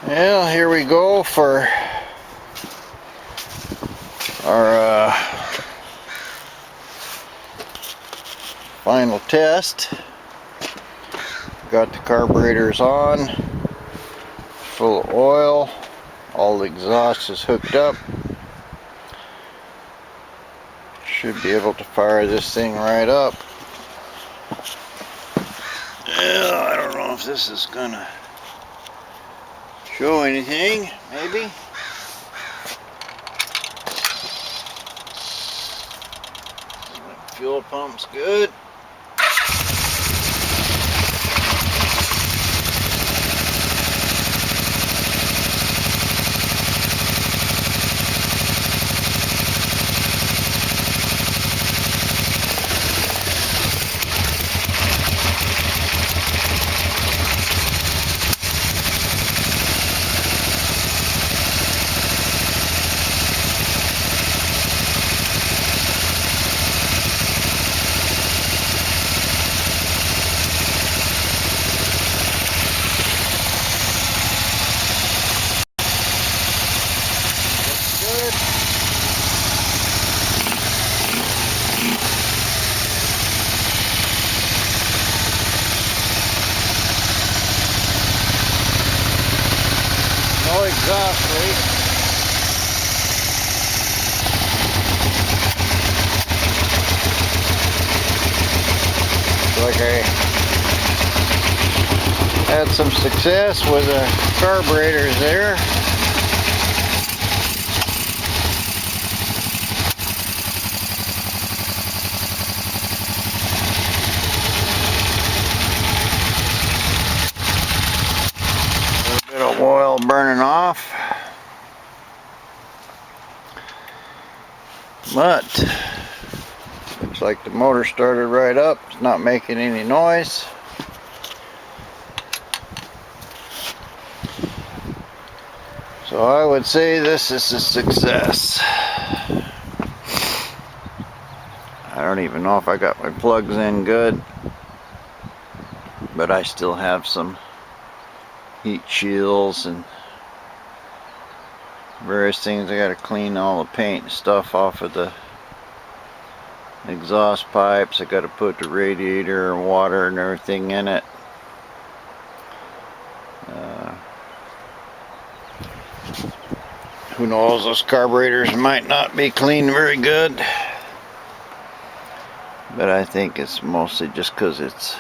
Well, here we go for our final test. Got the carburetors on, full of oil, all the exhaust is hooked up. Should be able to fire this thing right up. Yeah, I don't know if this is gonna show anything, maybe. Fuel pump's good. No exhaust leak. Like I had some success with the carburetors there. A little bit of oil burning off. But looks like the motor started right up. It's not making any noise. So I would say this is a success. I don't even know if I got my plugs in good, but I still have some heat shields and various things. I got to clean all the paint and stuff off of the exhaust pipes. I got to put the radiator and water and everything in it. Who knows, those carburetors might not be cleaned very good, but I think it's mostly just because it's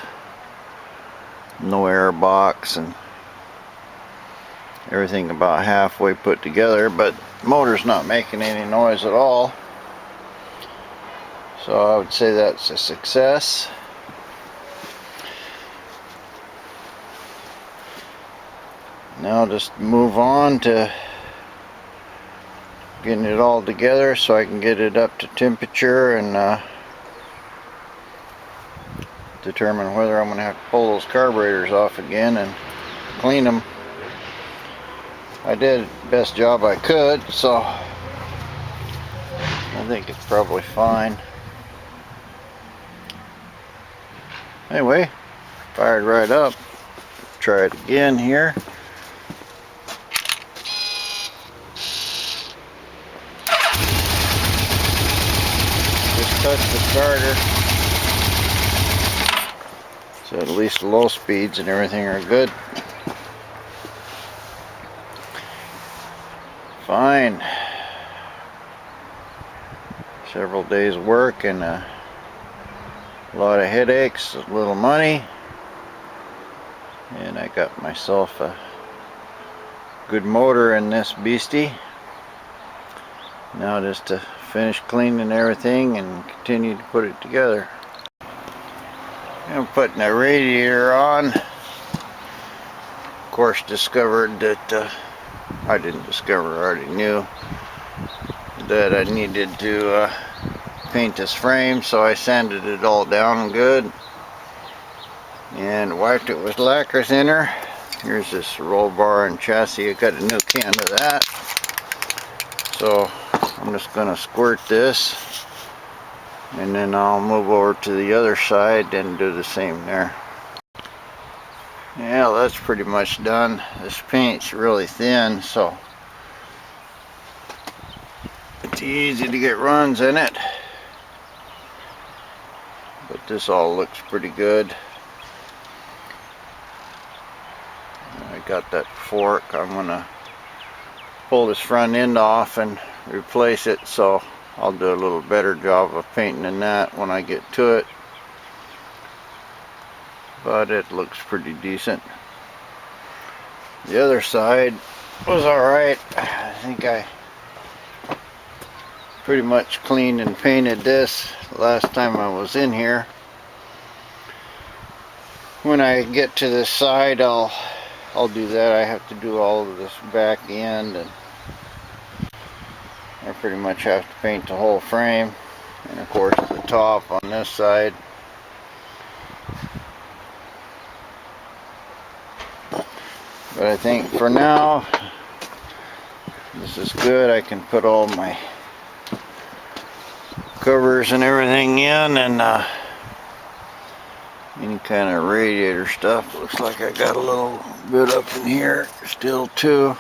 no air box and everything about halfway put together, but the motor's not making any noise at all. So I would say that's a success. Now just move on to getting it all together so I can get it up to temperature and determine whether I'm going to have to pull those carburetors off again and clean them. I did the best job I could, so I think it's probably fine. Anyway, fired right up. Try it again here. Just touch the starter. So at least the low speeds and everything are good. Fine. Several days work and a lot of headaches, a little money, and I got myself a good motor in this beastie. Now just to finish cleaning everything and continue to put it together. I'm putting the radiator on. Of course, discovered that I didn't discover, I already knew that I needed to paint this frame, so I sanded it all down good and wiped it with lacquer thinner. Here's this roll bar and chassis. I got a new can of that, so I'm just going to squirt this and then I'll move over to the other side and do the same there. Yeah, that's pretty much done. This paint's really thin, so it's easy to get runs in it. But this all looks pretty good. I got that fork. I'm gonna pull this front end off and replace it, so I'll do a little better job of painting than that when I get to it. But it looks pretty decent. The other side was alright. I think I pretty much cleaned and painted this last time I was in here. When I get to this side, I'll do that. I have to do all of this back end, and I pretty much have to paint the whole frame, and of course the top on this side. But I think for now this is good. I can put all my covers and everything in, and any kind of radiator stuff. Looks like I got a little bit up in here still too.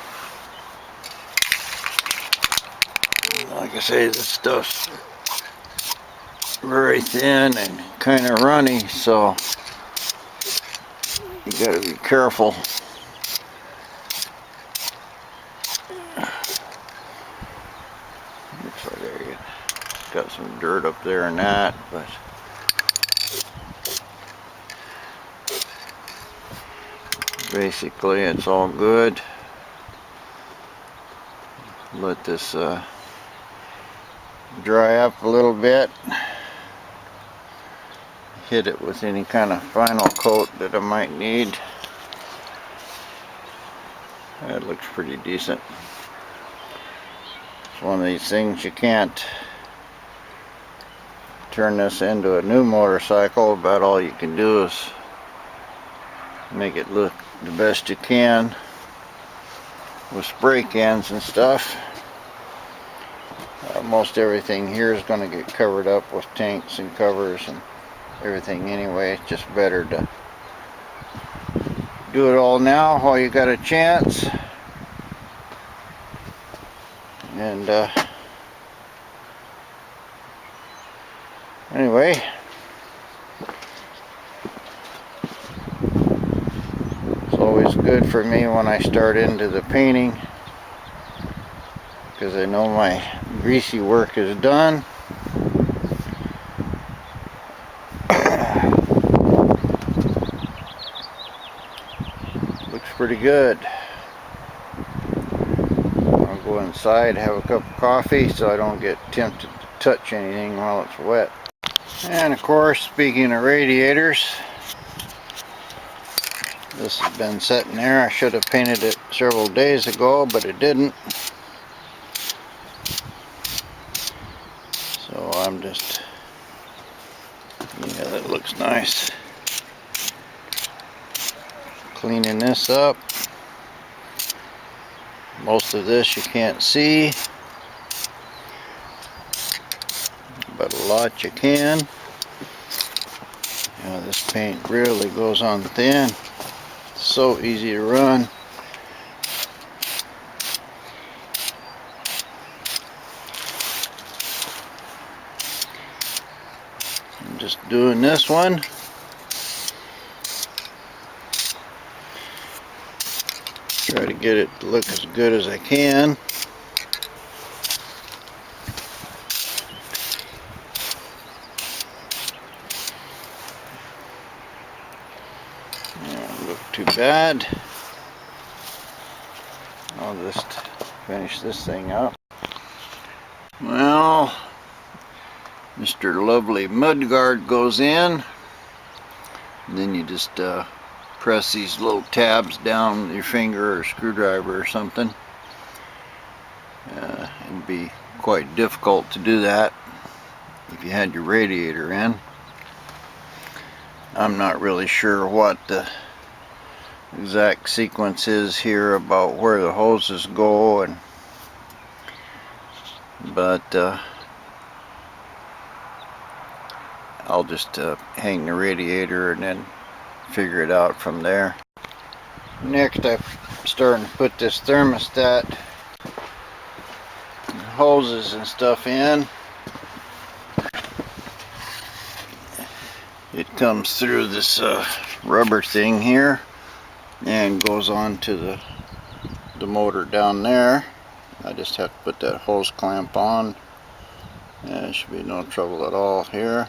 Like I say, this stuff's very thin and kind of runny, so you gotta be careful. Looks like I got some dirt up there and that, but basically it's all good. Let this dry up a little bit. Hit it with any kind of final coat that I might need. That looks pretty decent. It's one of these things you can't turn this into a new motorcycle. About all you can do is make it look the best you can with spray cans and stuff. Most everything here is going to get covered up with tanks and covers and everything anyway. It's just better to do it all now while you got a chance. And anyway, it's always good for me when I start into the painting, because I know my greasy work is done. Looks pretty good. I'll go inside, have a cup of coffee so I don't get tempted to touch anything while it's wet. And of course, speaking of radiators, this has been sitting there. I should have painted it several days ago, but it didn't. So I'm just, yeah, that looks nice. Cleaning this up. Most of this you can't see, but a lot you can. You know, this paint really goes on thin. It's so easy to run. I'm just doing this one. Try to get it to look as good as I can. Don't look too bad. I'll just finish this thing up. Well, Mr. Lovely Mudguard goes in. And then you just press these little tabs down with your finger or screwdriver or something. It'd be quite difficult to do that if you had your radiator in. I'm not really sure what the exact sequence is here about where the hoses go, but I'll just hang the radiator and then figure it out from there. Next, I'm starting to put this thermostat and hoses and stuff in. It comes through this rubber thing here and goes on to the motor down there. I just have to put that hose clamp on, and it should be no trouble at all here.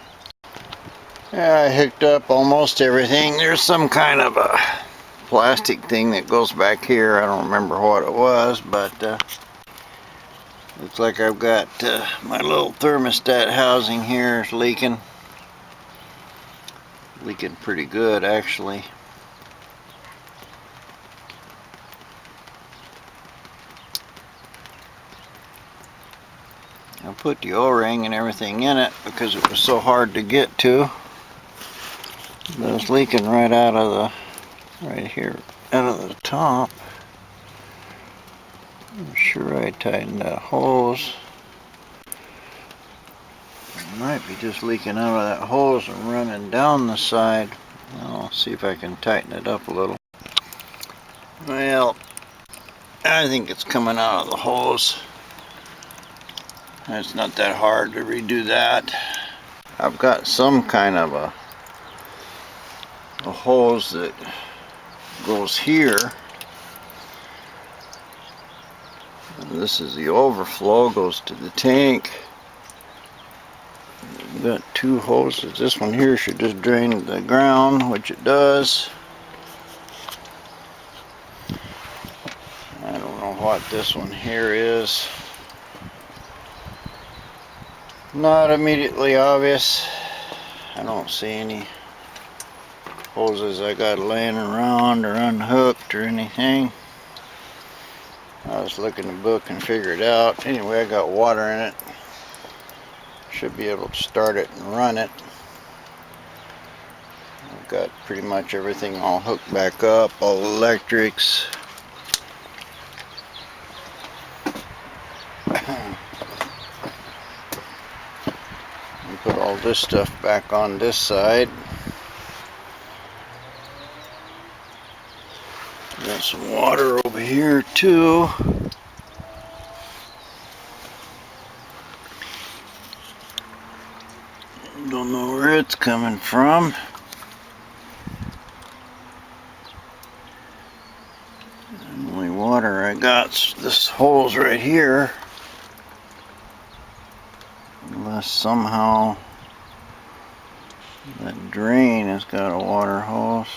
Yeah, I hooked up almost everything. There's some kind of a plastic thing that goes back here. I don't remember what it was, but looks like I've got my little thermostat housing here is leaking. Leaking pretty good, actually. I put the O-ring and everything in it because it was so hard to get to. But it's leaking right out of right here, out of the top. I'm sure I tightened that hose. It might be just leaking out of that hose and running down the side. I'll see if I can tighten it up a little. Well, I think it's coming out of the hose. It's not that hard to redo that. I've got some kind of a hose that goes here. And this is the overflow, goes to the tank. We've got two hoses. This one here should just drain the ground, which it does. I don't know what this one here is. Not immediately obvious. I don't see any hoses I got laying around or unhooked or anything. I'll just look in the book and figure it out. Anyway, I got water in it. Should be able to start it and run it. I've got pretty much everything all hooked back up, all the electrics. And put all this stuff back on this side. Got some water over here too. Don't know where it's coming from. The only water I got's this hose right here. Unless somehow that drain has got a water hose.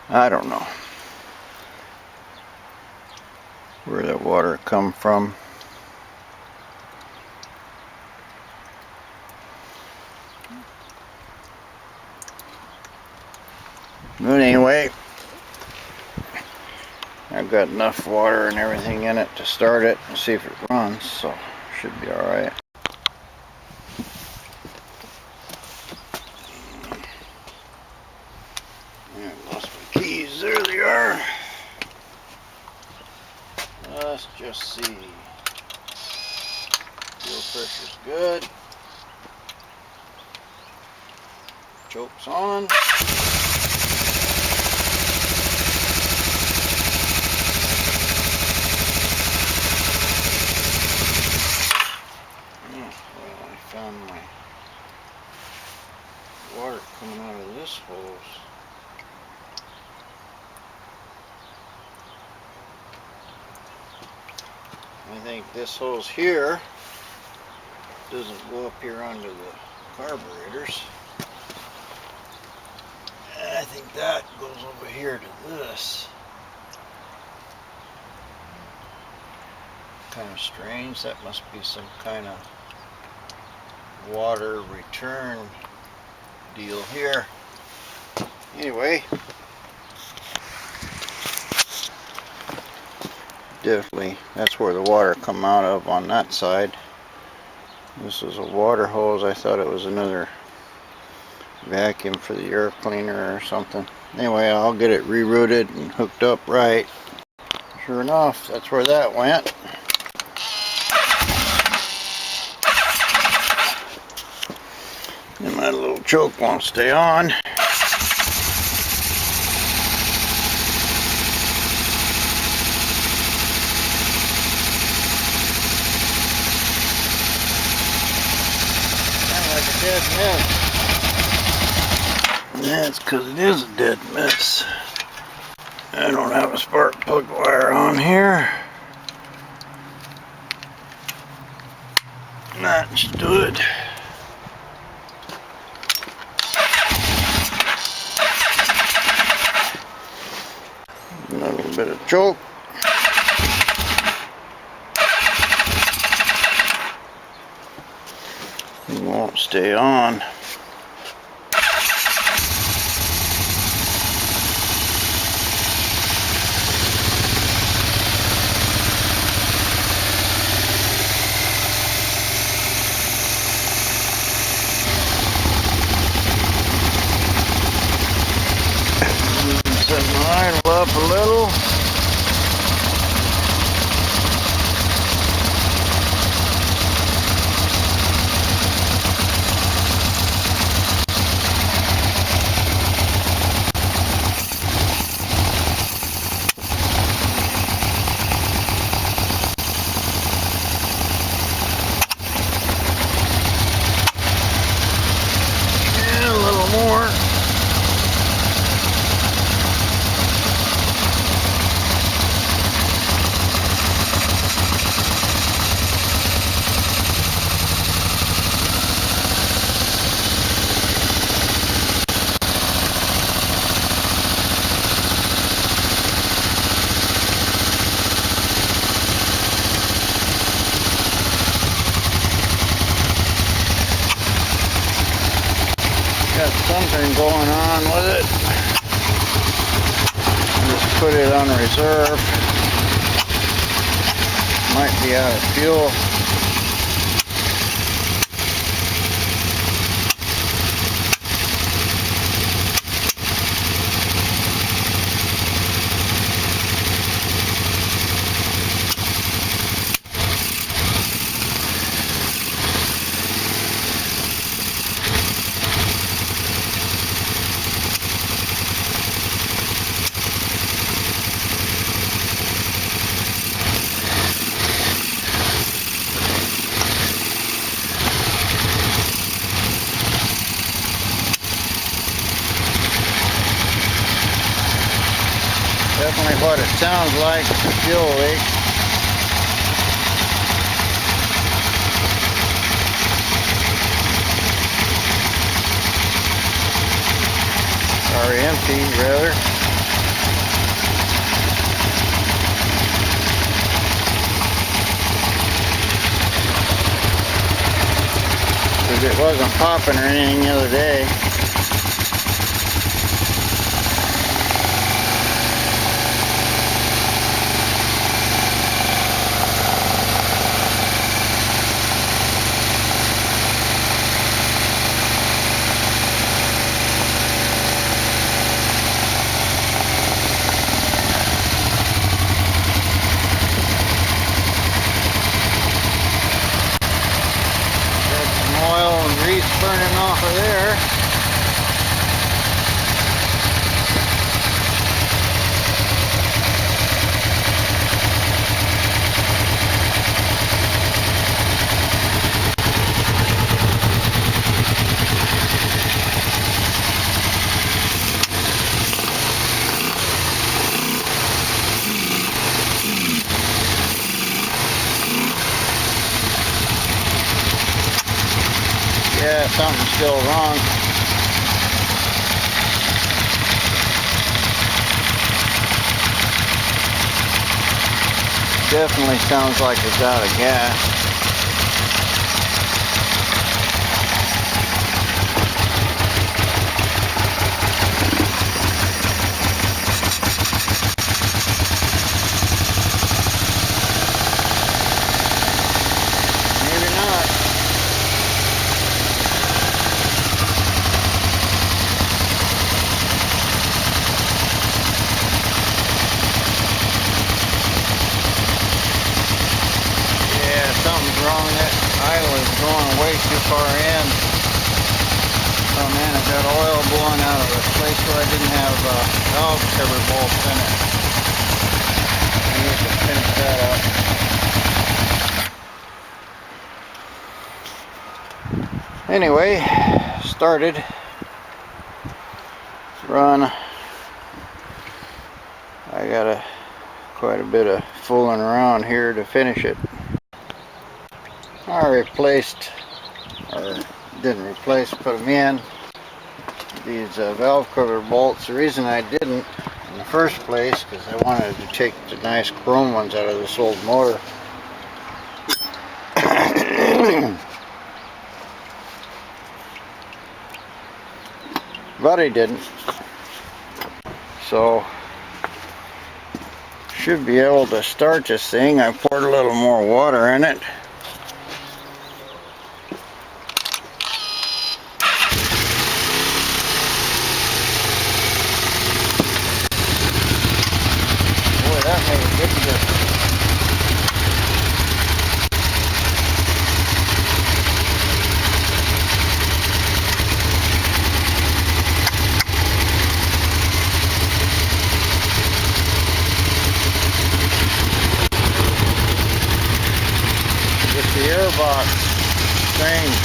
I don't know where that water come from. But anyway, I've got enough water and everything in it to start it and see if it runs, so should be alright. I lost my keys. There they are. Let's just see. Fuel pressure's good. Choke's on. Well, I found my water coming out of this hose. I think this hose here doesn't go up here onto the carburetors. I think that goes over here to this. Kind of strange. That must be some kind of water return deal here. Anyway, definitely that's where the water come out of on that side. This is a water hose. I thought it was another vacuum for the air cleaner or something. Anyway, I'll get it rerouted and hooked up right. Sure enough, that's where that went. And my little choke won't stay on. That's because it is a dead mess. I don't have a spark plug wire on here. That's good. A little bit of choke. It won't stay on. Set my idle up a little. Yeah, a little more. Got something going on with it. Just put it on reserve. Might be out of fuel. Definitely what it sounds like, a fuel leak. Or empty, rather. Because it wasn't popping or anything the other day. Oil and grease burning off of there. Yeah, something's still wrong. Definitely sounds like it's out of gas. Maybe not. Something's wrong. That idle is going way too far in. Oh man, I've got oil blowing out of a place where I didn't have valve cover bolts in it. I need to finish that up. Anyway, started, run. I got quite a bit of fooling around here to finish it. I replaced, or didn't replace, put them in, these valve cover bolts. The reason I didn't in the first place, because I wanted to take the nice chrome ones out of this old motor. But I didn't. So, should be able to start this thing. I poured a little more water in it. Boy, that made a big difference. Just the air box, strange.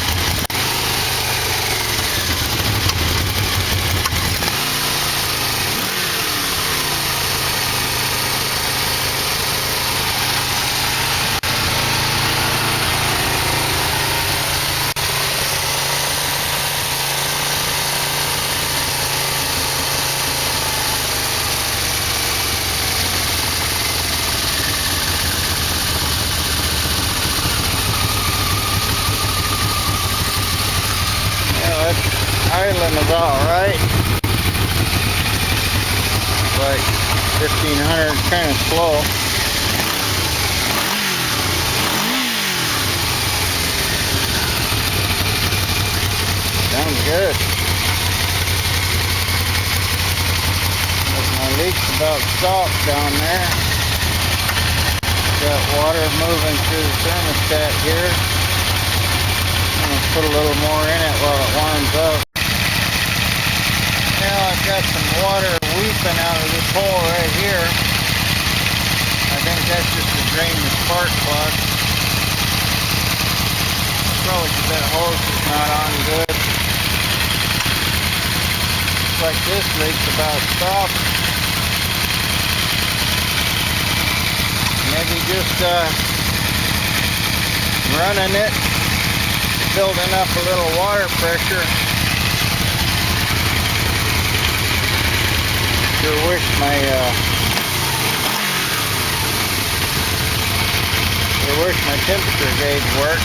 Idling about right. Like 1500, kind of slow. Sounds good. My leak's about stopped down there. Got water moving through the thermostat here. I'm going to put a little more in it while it warms up. Now I've got some water weeping out of this hole right here. I think that's just to drain the spark plug. Probably because that hose is not on good. Looks like this leak's about stopped. Maybe just running it, building up a little water pressure. Sure wish my temperature gauge worked.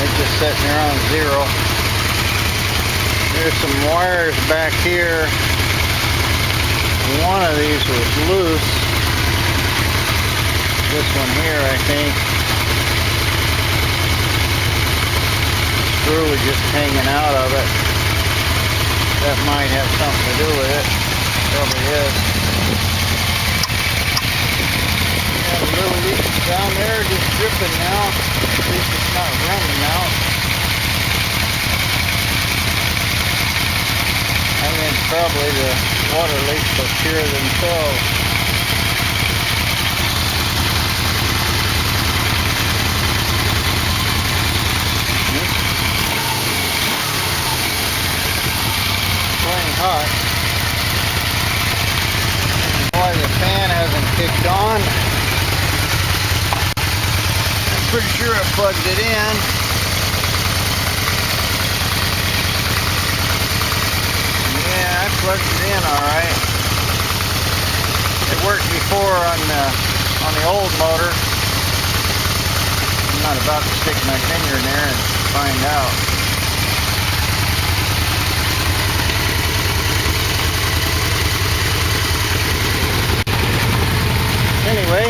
It's just sitting there on 0. There's some wires back here. One of these was loose. This one here, I think. The screw was just hanging out of it. That might have something to do with it. Probably is. Got a little leak down there, just dripping now. At least it's not running out. I mean, probably the water leaks will cure themselves. Plenty hot. Why the fan hasn't kicked on. I'm pretty sure I plugged it in. Yeah, I plugged it in alright. It worked before on the old motor. I'm not about to stick my finger in there and find out. Anyway,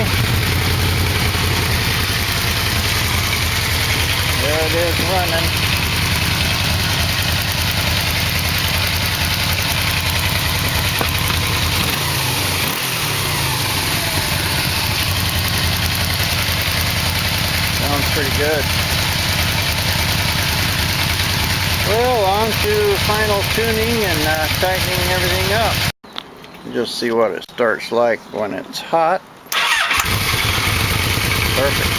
there it is running. Sounds pretty good. Well, on to final tuning and tightening everything up. Just see what it starts like when it's hot. Perfect.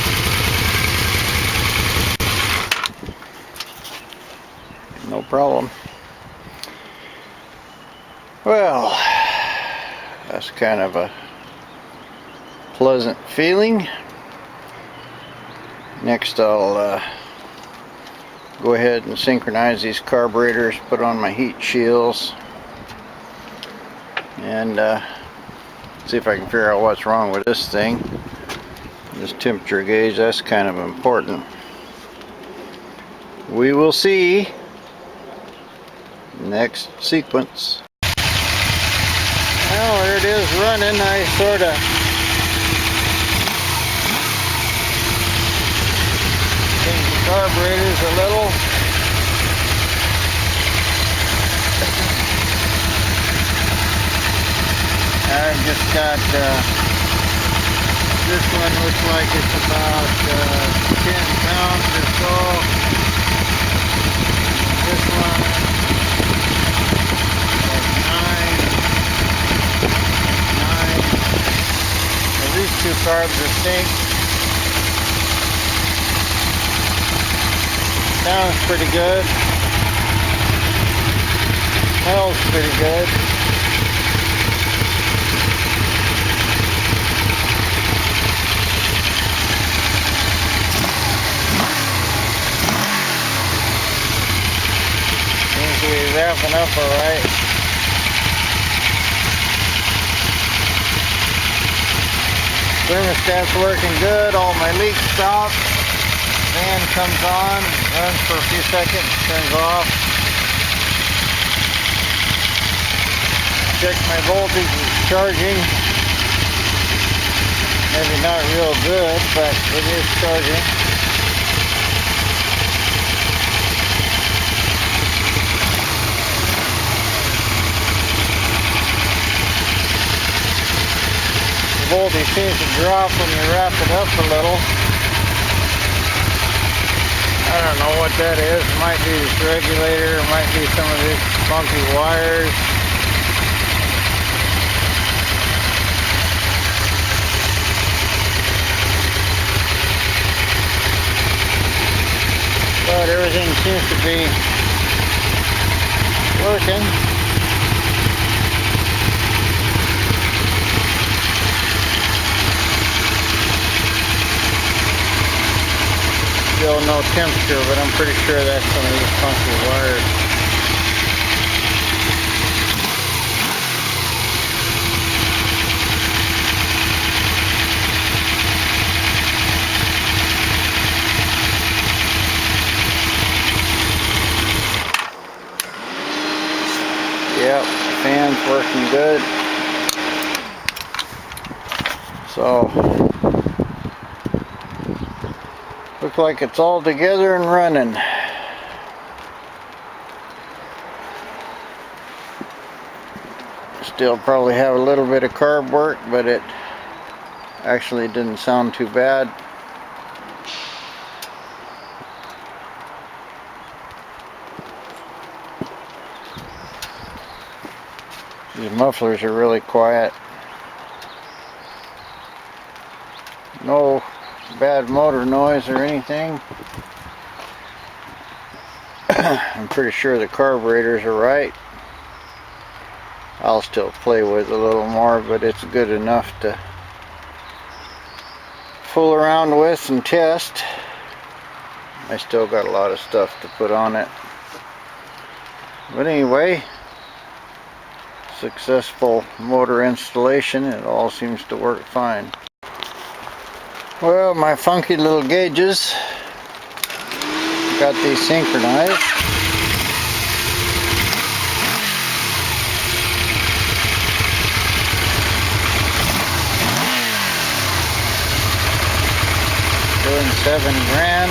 problem. Well, that's kind of a pleasant feeling. Next I'll go ahead and synchronize these carburetors, put on my heat shields, and see if I can figure out what's wrong with this thing. This temperature gauge, that's kind of important. We will see next sequence. Well, there it is running. I sort of changed the carburetors a little. I've just got this one looks like it's about 10 pounds or so. This one like 9. Well, these two carbs are synced. Sounds pretty good. Smells pretty good. Seems to be wrapping up alright. Thermostat's working good. All my leaks stopped. Fan comes on, runs for a few seconds, turns off. Check my voltage, it's charging. Maybe not real good, but it is charging. The voltage seems to drop when you wrap it up a little. I don't know what that is. It might be this regulator, it might be some of these funky wires. But everything seems to be working. Still no temperature, but I'm pretty sure that's some of these funky wires. Yep, fan's working good. So looks like it's all together and running. Still probably have a little bit of carb work, but it actually didn't sound too bad. These mufflers are really quiet. No bad motor noise or anything. I'm pretty sure the carburetors are right. I'll still play with it a little more, but it's good enough to fool around with and test. I still got a lot of stuff to put on it. But anyway, successful motor installation. It all seems to work fine. Well, my funky little gauges, got these synchronized. Doing 7 grand.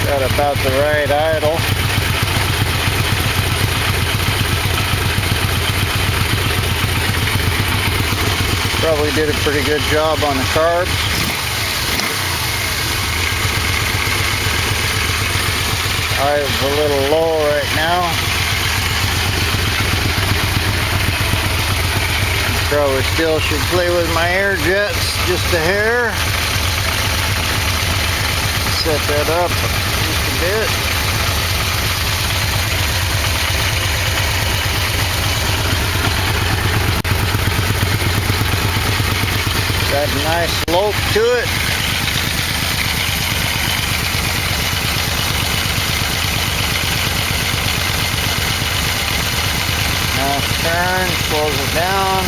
Got about the right idle. Probably did a pretty good job on the carbs. It's a little low right now. Probably still should play with my air jets just a hair. Set that up. bit. Got a nice slope to it. Half turn, slows it down.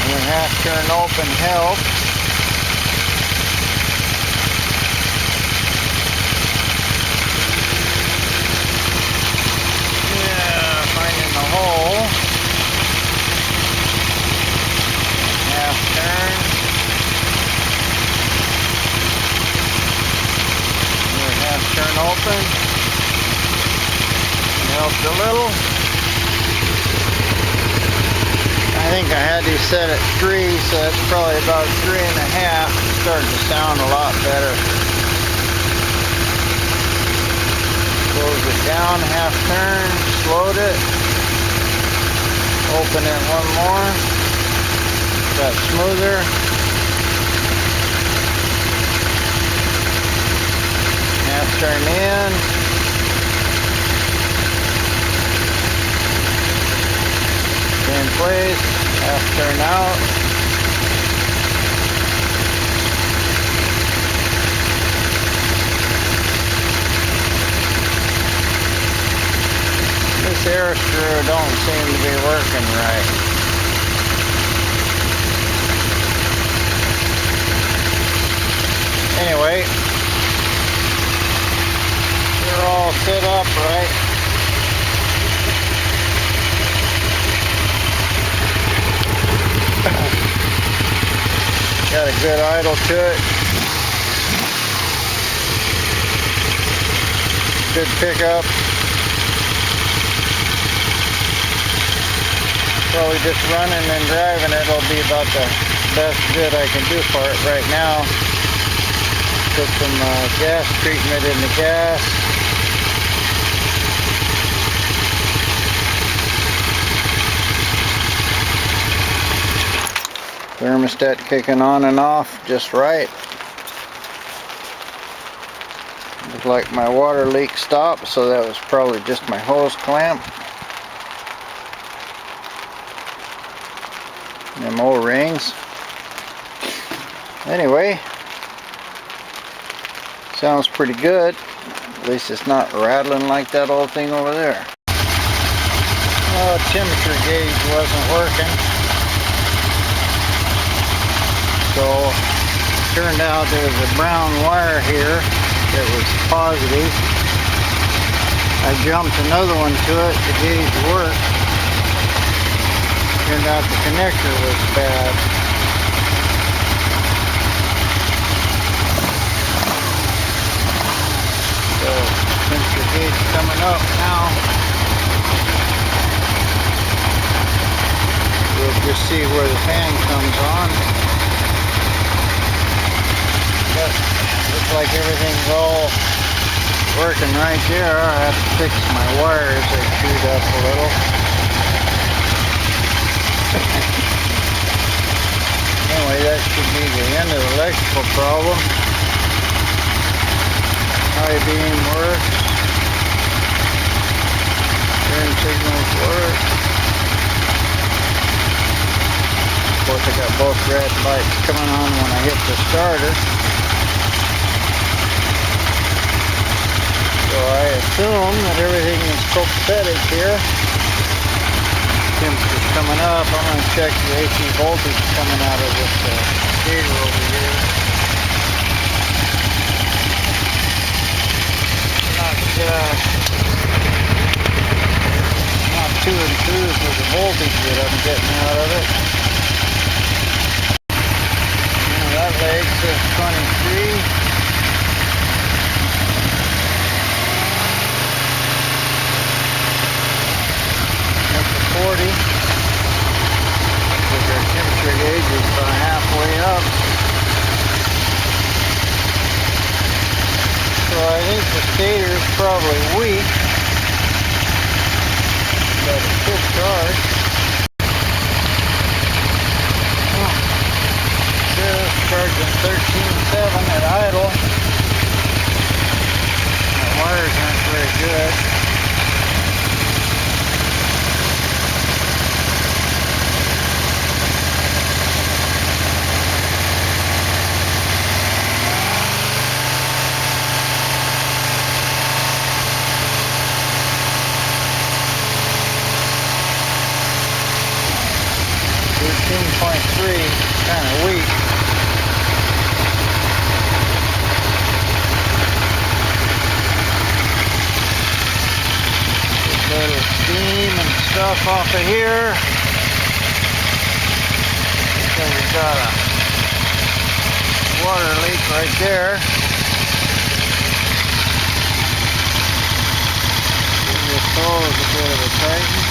And the half turn open helps. Yeah, finding the hole. Half turn. Another half turn open. Helped a little. I think I had these set at 3, so that's probably about 3.5. It's starting to sound a lot better. Close it down, half turn, slowed it. Open it one more. Got smoother. Half turn in. In place, half turn out. This air screw don't seem to be working right. Anyway, they're all set up right. Got a good idle to it. Good pickup. Probably just running and driving it'll be about the best bit I can do for it right now. Put some gas treatment in the gas. Thermostat kicking on and off just right. Looks like my water leak stopped, so that was probably just my hose clamp. Them O-rings. Anyway, sounds pretty good. At least it's not rattling like that old thing over there. Temperature gauge wasn't working. So, turned out there was a brown wire here that was positive. I jumped another one to it, the gauge worked. Turned out the connector was bad. So, temperature gauge coming up now. We'll just see where the fan comes on. Yep, looks like everything's all working right there. I have to fix my wires, they chewed up a little. Anyway, that should be the end of the electrical problem. High beam works. Turn signals work. Of course, I got both red lights coming on when I hit the starter. So I assume that everything is copacetic here. Temperature's coming up. I'm going to check the AC voltage coming out of this gator over here. Not too enthused with the voltage that I'm getting out of it. That leg says 23. That's a 40. Because our temperature gauge is about halfway up. So I think the stator is probably weak. But it should charge. Charging 13.7. good. .3, kind of weak. A little steam and stuff off of here. So we've got a water leak right there. Give this hose a bit of a tighten.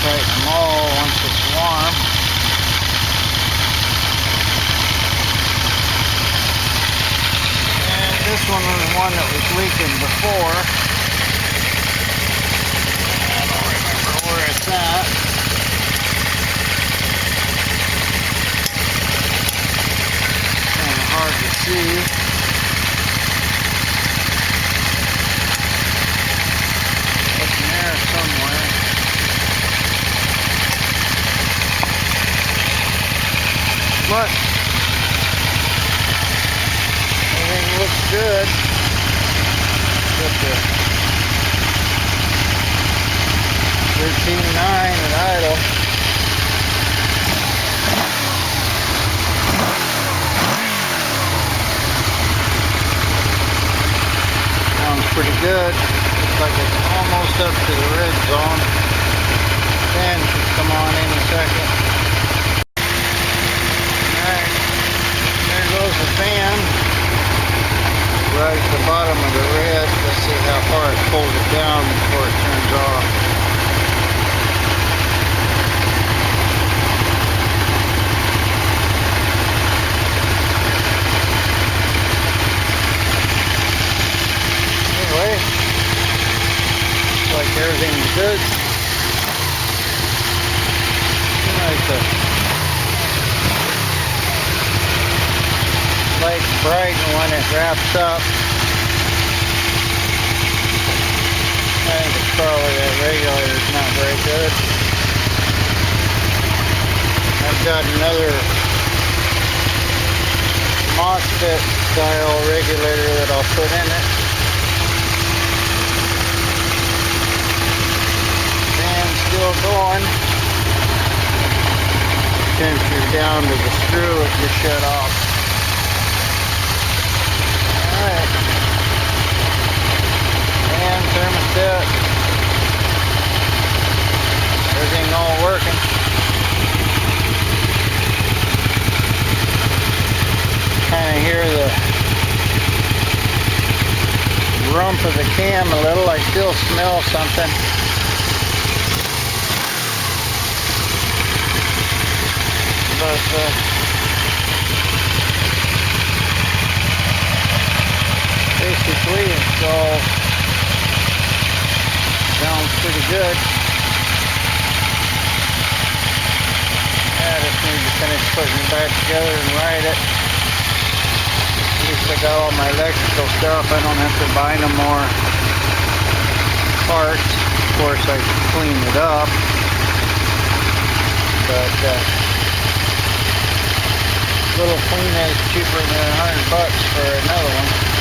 Tighten them all once it's warm. And this one was one that was leaking before. I don't remember where it's at. Kind of hard to see. Up in there somewhere. But everything looks good. Got the 13.9 at idle. Sounds pretty good. Looks like it's almost up to the red zone. Fan should come on any second. The fan right at the bottom of the red. Let's see how far it pulls it down before it turns off. Anyway, looks like everything's good. Nice. Light bright when it wraps up. I think it's probably that regulator's not very good. I've got another MOSFET style regulator that I'll put in it. Fan's still going. Temperature down to the screw, it just shut off. Alright, and thermostat, everything all working. Kind of hear the rump of the cam a little. I still smell something. But basically it's all sounds pretty good. I just need to finish putting it back together and write it. At least I got all my electrical stuff. I don't have to buy no more parts. Of course I clean it up, but little clean is cheaper than $100 for another one.